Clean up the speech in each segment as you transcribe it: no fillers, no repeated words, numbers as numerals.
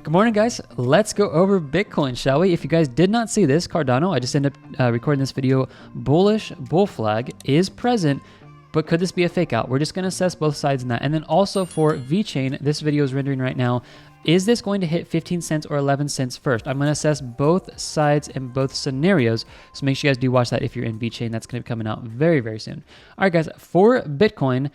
Good morning, guys. Let's go over Bitcoin, shall we? If you guys did not see this, Cardano, I just ended up recording this video. Bullish bull flag is present, but could this be a fake out? We're just going to assess both sides in that. And then also for VeChain, this video is rendering right now. Is this going to hit 15 cents or 11 cents first? I'm going to assess both sides and both scenarios. So make sure you guys do watch that if you're in VeChain. That's going to be coming out very, very soon. All right, guys, for Bitcoin,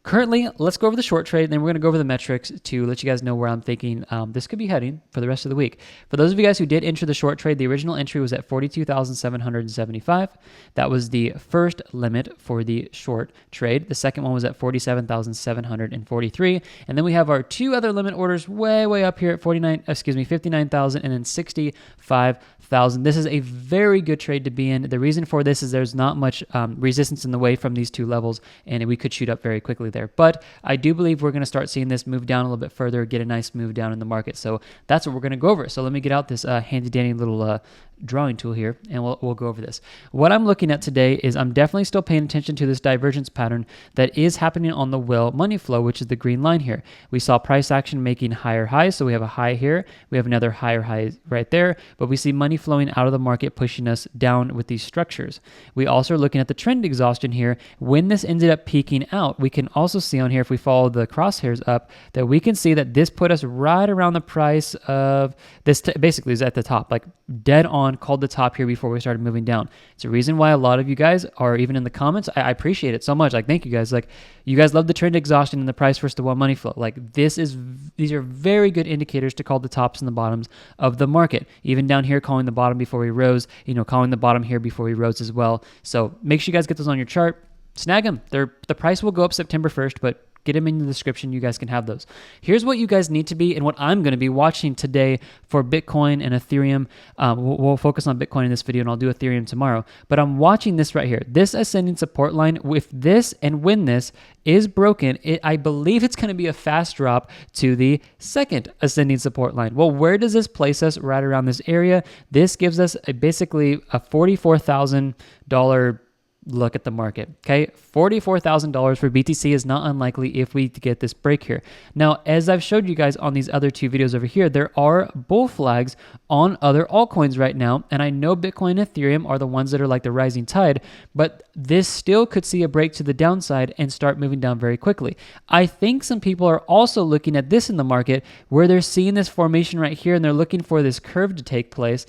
currently, let's go over the short trade, and then we're going to go over the metrics to let you guys know where I'm thinking this could be heading for the rest of the week. For those of you guys who did enter the short trade, the original entry was at 42,775. That was the first limit for the short trade. The second one was at 47,743. And then we have our two other limit orders way up here at 59,000 and then 65,000. This is a very good trade to be in. The reason for this is there's not much resistance in the way from these two levels, and we could shoot up very quickly there. But I do believe we're going to start seeing this move down a little bit further, get a nice move down in the market. So that's what we're going to go over. So let me get out this handy dandy little drawing tool here, and we'll go over this. What I'm looking at today is I'm definitely still paying attention to this divergence pattern that is happening on the Will money flow, which is the green line here. We saw price action making higher highs, so we have a high here, we have another higher high right there, but we see money flowing out of the market, pushing us down with these structures. We also are looking at the trend exhaustion here. When this ended up peaking out, we can also see on here, if we follow the crosshairs up, that we can see that this put us right around the price of this, basically is at the top, like dead on, called the top here before we started moving down. It's a reason why a lot of you guys are even in the comments. I appreciate it so much. Like, thank you guys. Like, you guys love the trend exhaustion and the price versus the one money flow. Like, these are very good indicators to call the tops and the bottoms of the market. Even down here, calling the bottom before we rose, calling the bottom here before we rose as well. So make sure you guys get those on your chart. Snag them. The price will go up September 1st, but get them in the description. You guys can have those. Here's what you guys need to be and what I'm going to be watching today for Bitcoin and Ethereum. We'll focus on Bitcoin in this video, and I'll do Ethereum tomorrow. But I'm watching this right here. This ascending support line, with this and when this is broken, I believe it's going to be a fast drop to the second ascending support line. Well, where does this place us? Right around this area. This gives us basically a $44,000 look at the market. Okay, $44,000 for BTC is not unlikely if we get this break here. Now, as I've showed you guys on these other two videos over here, there are bull flags on other altcoins right now, and I know Bitcoin and Ethereum are the ones that are like the rising tide, but this still could see a break to the downside and start moving down very quickly. I think some people are also looking at this in the market where they're seeing this formation right here and they're looking for this curve to take place.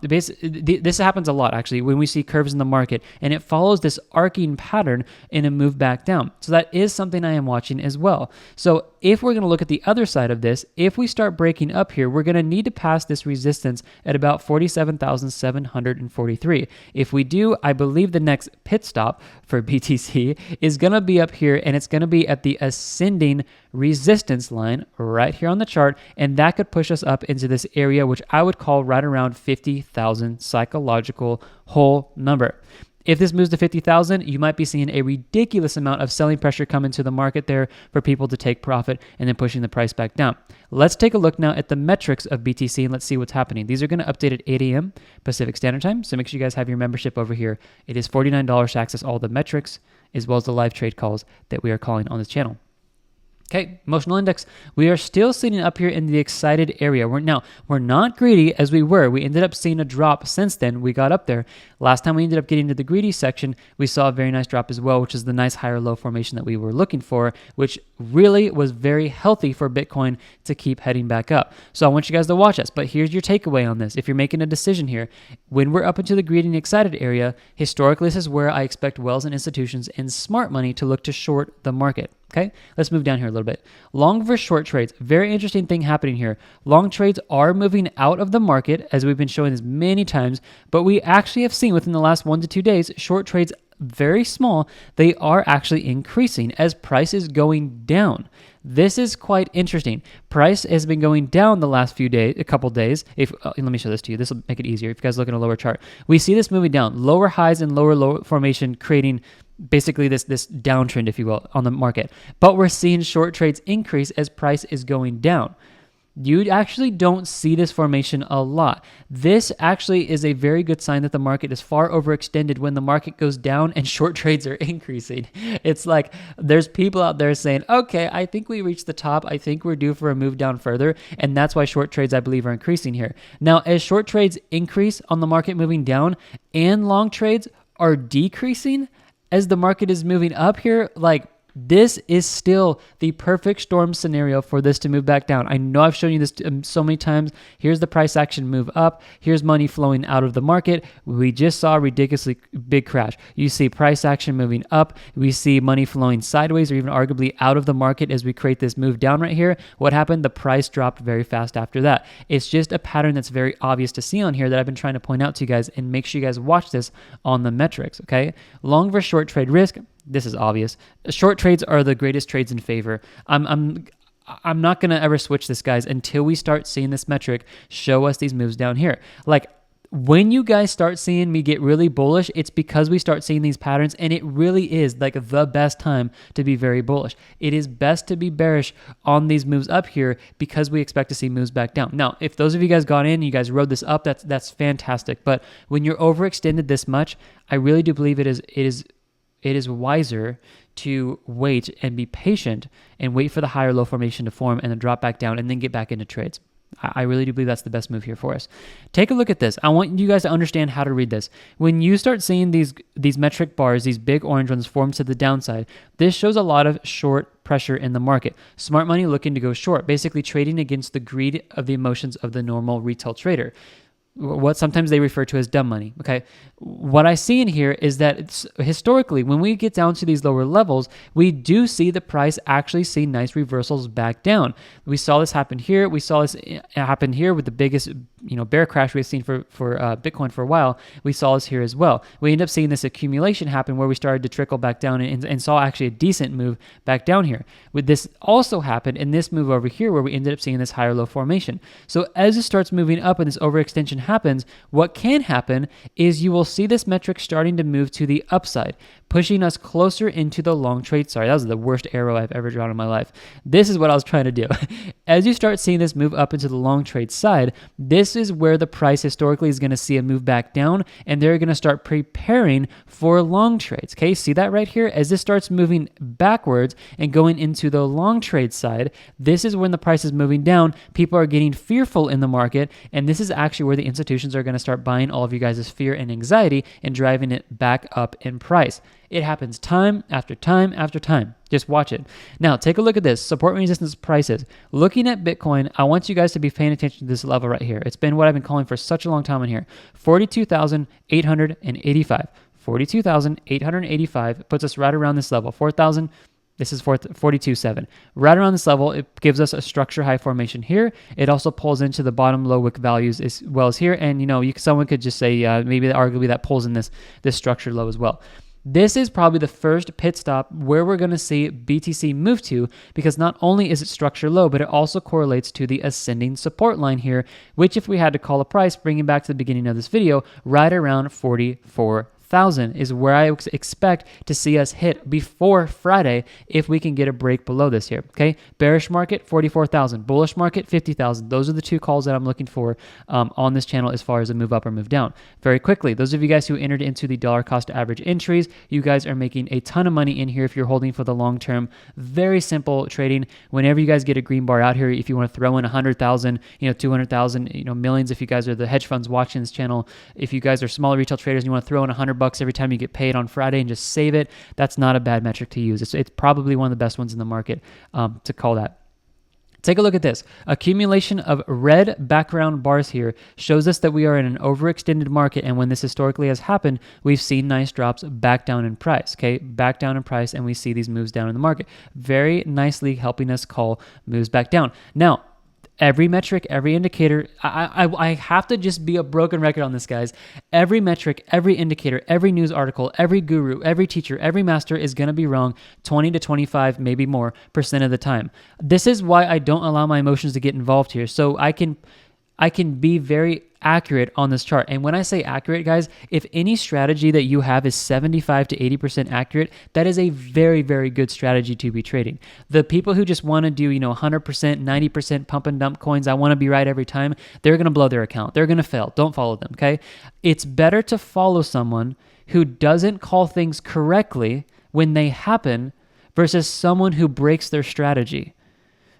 This happens a lot actually when we see curves in the market, and it follows this arcing pattern in a move back down. So that is something I am watching as well. So if we're going to look at the other side of this, if we start breaking up here, we're going to need to pass this resistance at about 47,743. If we do, I believe the next pit stop for BTC is going to be up here, and it's going to be at the ascending resistance line right here on the chart, and that could push us up into this area, which I would call right around 50,000 psychological whole number. If this moves to 50,000, you might be seeing a ridiculous amount of selling pressure come into the market there for people to take profit and then pushing the price back down. Let's take a look now at the metrics of BTC and let's see what's happening. These are going to update at 8 a.m. Pacific Standard Time, so make sure you guys have your membership over here. It is $49 to access all the metrics as well as the live trade calls that we are calling on this channel. Okay, emotional index. We are still sitting up here in the excited area. We're not greedy as we were. We ended up seeing a drop since then. We got up there. Last time we ended up getting to the greedy section, we saw a very nice drop as well, which is the nice higher low formation that we were looking for, which really was very healthy for Bitcoin to keep heading back up. So I want you guys to watch us, but here's your takeaway on this. If you're making a decision here, when we're up into the greedy and excited area, historically this is where I expect wells and institutions and smart money to look to short the market. Okay, let's move down here a little bit. Long versus short trades. Very interesting thing happening here. Long trades are moving out of the market, as we've been showing this many times, but we actually have seen within the last 1 to 2 days, short trades, very small, they are actually increasing as price is going down. This is quite interesting. Price has been going down the last few days, a couple days. Let me show this to you. This will make it easier. If you guys look at a lower chart, we see this moving down, lower highs and lower low formation, creating basically this downtrend, if you will, on the market. But we're seeing short trades increase as price is going down. You actually don't see this formation a lot. This actually is a very good sign that the market is far overextended when the market goes down and short trades are increasing. It's like there's people out there saying, okay, I think we reached the top. I think we're due for a move down further. And that's why short trades, I believe, are increasing here. Now, as short trades increase on the market moving down and long trades are decreasing as the market is moving up here, like, this is still the perfect storm scenario for this to move back down. I know I've shown you this so many times. Here's the price action move up. Here's money flowing out of the market. We just saw a ridiculously big crash. You see price action moving up. We see money flowing sideways or even arguably out of the market as we create this move down right here. What happened? The price dropped very fast after that. It's just a pattern that's very obvious to see on here that I've been trying to point out to you guys, and make sure you guys watch this on the metrics, okay? Long versus short trade risk. This is obvious. Short trades are the greatest trades in favor. I'm not going to ever switch this, guys, until we start seeing this metric show us these moves down here. Like, when you guys start seeing me get really bullish, it's because we start seeing these patterns, and it really is like the best time to be very bullish. It is best to be bearish on these moves up here because we expect to see moves back down. Now, if those of you guys got in, you guys rode this up, that's fantastic. But when you're overextended this much, I really do believe it is wiser to wait and be patient and wait for the higher low formation to form and then drop back down and then get back into trades. I really do believe that's the best move here for us. Take a look at this. I want you guys to understand how to read this. When you start seeing these metric bars, these big orange ones form to the downside, this shows a lot of short pressure in the market. Smart money looking to go short, basically trading against the greed of the emotions of the normal retail trader. What sometimes they refer to as dumb money, okay? What I see in here is that it's, historically, when we get down to these lower levels, we do see the price actually see nice reversals back down. We saw this happen here. We saw this happen here with the biggest bear crash we've seen for Bitcoin for a while. We saw this here as well. We end up seeing this accumulation happen where we started to trickle back down and saw actually a decent move back down here. With this also happened in this move over here where we ended up seeing this higher low formation. So as it starts moving up and this overextension happens, what can happen is you will see this metric starting to move to the upside, pushing us closer into the long trade. Sorry, that was the worst arrow I've ever drawn in my life. This is what I was trying to do. As you start seeing this move up into the long trade side, this is where the price historically is going to see a move back down, and they're going to start preparing for long trades. Okay, see that right here? As this starts moving backwards and going into the long trade side, this is when the price is moving down. People are getting fearful in the market, and this is actually where the institutions are going to start buying all of you guys' fear and anxiety and driving it back up in price. It happens time after time after time. Just watch it. Now, take a look at this. Support and resistance prices. Looking at Bitcoin, I want you guys to be paying attention to this level right here. It's been what I've been calling for such a long time in here. 42,885. 42,885 puts us right around this level. 4,000. This is 42.7. Right around this level, it gives us a structure high formation here. It also pulls into the bottom low wick values as well as here. And someone could just say maybe arguably that pulls in this structure low as well. This is probably the first pit stop where we're going to see BTC move to, because not only is it structure low, but it also correlates to the ascending support line here, which if we had to call a price, bringing back to the beginning of this video, right around 44,000 is where I expect to see us hit before Friday if we can get a break below this here, okay? Bearish market, 44,000. Bullish market, 50,000. Those are the two calls that I'm looking for on this channel as far as a move up or move down. Very quickly, those of you guys who entered into the dollar cost average entries, you guys are making a ton of money in here if you're holding for the long term. Very simple trading. Whenever you guys get a green bar out here, if you want to throw in 100,000, 200,000, millions, if you guys are the hedge funds watching this channel, if you guys are smaller retail traders and you want to throw in $100 every time you get paid on Friday and just save it, that's not a bad metric to use. It's probably one of the best ones in the market to call that. Take a look at this. Accumulation of red background bars here shows us that we are in an overextended market, and when this historically has happened, we've seen nice drops back down in price, okay? Back down in price, and we see these moves down in the market. Very nicely helping us call moves back down. Now, every metric, every indicator, I have to just be a broken record on this, guys. Every metric, every indicator, every news article, every guru, every teacher, every master is going to be wrong 20 to 25, maybe more % of the time. This is why I don't allow my emotions to get involved here. So I can I can be very accurate on this chart. And when I say accurate, guys, if any strategy that you have is 75 to 80% accurate, that is a very, very good strategy to be trading. The people who just want to do, 100%, 90% pump and dump coins, I want to be right every time, they're going to blow their account. They're going to fail. Don't follow them, okay? It's better to follow someone who doesn't call things correctly when they happen versus someone who breaks their strategy.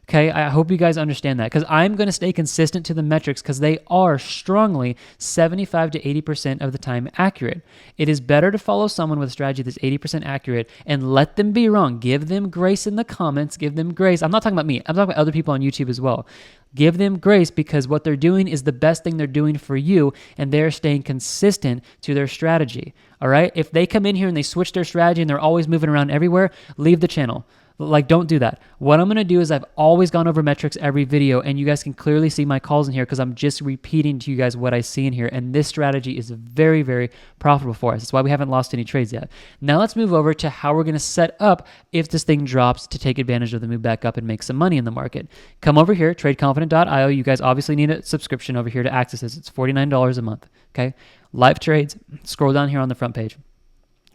Okay, I hope you guys understand that, because I'm going to stay consistent to the metrics because they are strongly 75 to 80% of the time accurate. It is better to follow someone with a strategy that's 80% accurate and let them be wrong. Give them grace in the comments. Give them grace. I'm not talking about me. I'm talking about other people on YouTube as well. Give them grace because what they're doing is the best thing they're doing for you, and they're staying consistent to their strategy. All right? If they come in here and they switch their strategy and they're always moving around everywhere, leave the channel. Like, don't do that. What I'm going to do is I've always gone over metrics every video, and you guys can clearly see my calls in here because I'm just repeating to you guys what I see in here. And this strategy is very, very profitable for us. That's why we haven't lost any trades yet. Now let's move over to how we're going to set up if this thing drops to take advantage of the move back up and make some money in the market. Come over here, tradeconfident.io. You guys obviously need a subscription over here to access this. It's $49 a month. Okay. Live trades. Scroll down here on the front page.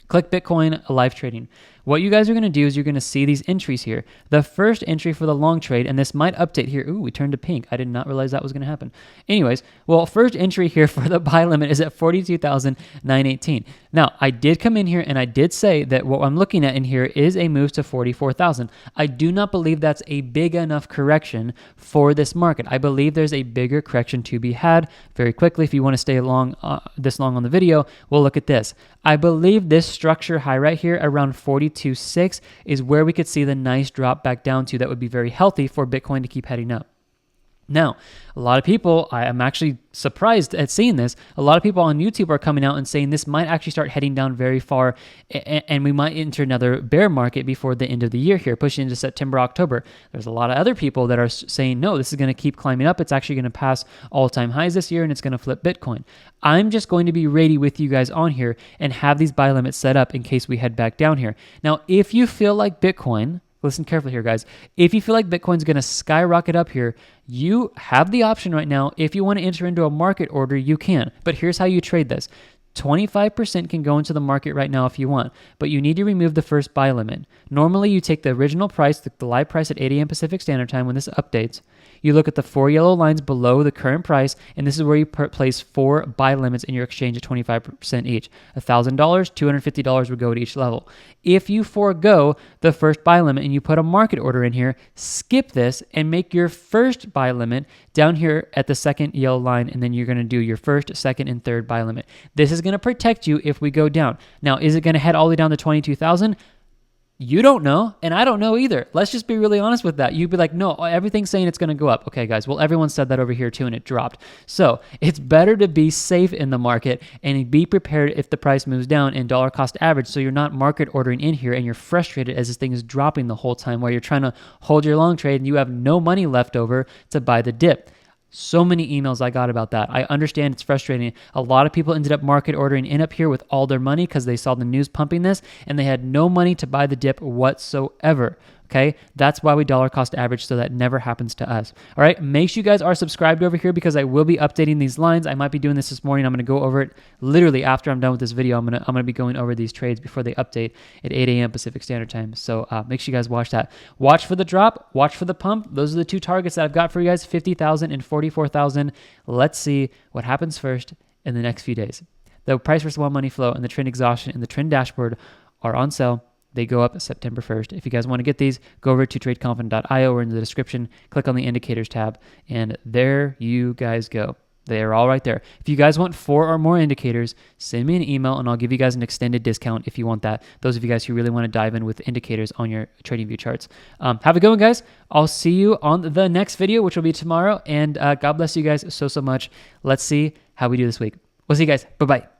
Click Bitcoin live trading. What you guys are going to do is you're going to see these entries here. The first entry for the long trade, and this might update here. Ooh, we turned to pink. I did not realize that was going to happen. Anyways, well, first entry here for the buy limit is at 42,918. Now, I did come in here and I did say that what I'm looking at in here is a move to 44,000. I do not believe that's a big enough correction for this market. I believe there's a bigger correction to be had. Very quickly, if you want to stay along this long on the video, we'll look at this. I believe this structure high right here around 42.6 is where we could see the nice drop back down to. That would be very healthy for Bitcoin to keep heading up. Now, a lot of people, I'm actually surprised at seeing this. A lot of people on YouTube are coming out and saying this might actually start heading down very far, and we might enter another bear market before the end of the year here, pushing into September, October. There's a lot of other people that are saying, no, this is going to keep climbing up. It's actually going to pass all-time highs this year, and it's going to flip Bitcoin. I'm just going to be ready with you guys on here and have these buy limits set up in case we head back down here. Now, if you feel like Bitcoin... Listen carefully here, guys. If you feel like Bitcoin's going to skyrocket up here, you have the option right now. If you want to enter into a market order, you can. But here's how you trade this. 25% can go into the market right now if you want, but you need to remove the first buy limit. Normally, you take the original price, the live price at 8 a.m. Pacific Standard Time when this updates. You look at the 4 yellow lines below the current price, and this is where you place 4 buy limits in your exchange at 25% each. $1,000, $250 would go to each level. If you forego the first buy limit and you put a market order in here, skip this and make your first buy limit down here at the second yellow line, and then you're going to do your first, second, and third buy limit. This is going to protect you if we go down. Now, is it going to head all the way down to 22,000? You don't know, and I don't know either. Let's just be really honest with that. You'd be like, no, everything's saying it's going to go up. Okay, guys, well, everyone said that over here too, and it dropped. So it's better to be safe in the market and be prepared if the price moves down in dollar cost average, so you're not market ordering in here and you're frustrated as this thing is dropping the whole time while you're trying to hold your long trade and you have no money left over to buy the dip. So many emails I got about that. I understand it's frustrating. A lot of people ended up market ordering in up here with all their money because they saw the news pumping this and they had no money to buy the dip whatsoever. Okay, that's why we dollar cost average, so that never happens to us. All right, make sure you guys are subscribed over here because I will be updating these lines. I might be doing this morning. I'm going to go over it literally after I'm done with this video. I'm gonna be going over these trades before they update at 8 a.m. Pacific Standard Time. So make sure you guys watch that. Watch for the drop. Watch for the pump. Those are the two targets that I've got for you guys: 50,000 and 44,000. Let's see what happens first in the next few days. The price versus one money flow and the trend exhaustion and the trend dashboard are on sale. They go up September 1st. If you guys want to get these, go over to tradeconfident.io or in the description, click on the indicators tab, and there you guys go. They're all right there. If you guys want 4 or more indicators, send me an email and I'll give you guys an extended discount if you want that. Those of you guys who really want to dive in with indicators on your TradingView charts. Have a good one, guys. I'll see you on the next video, which will be tomorrow. And God bless you guys so much. Let's see how we do this week. We'll see you guys. Bye-bye.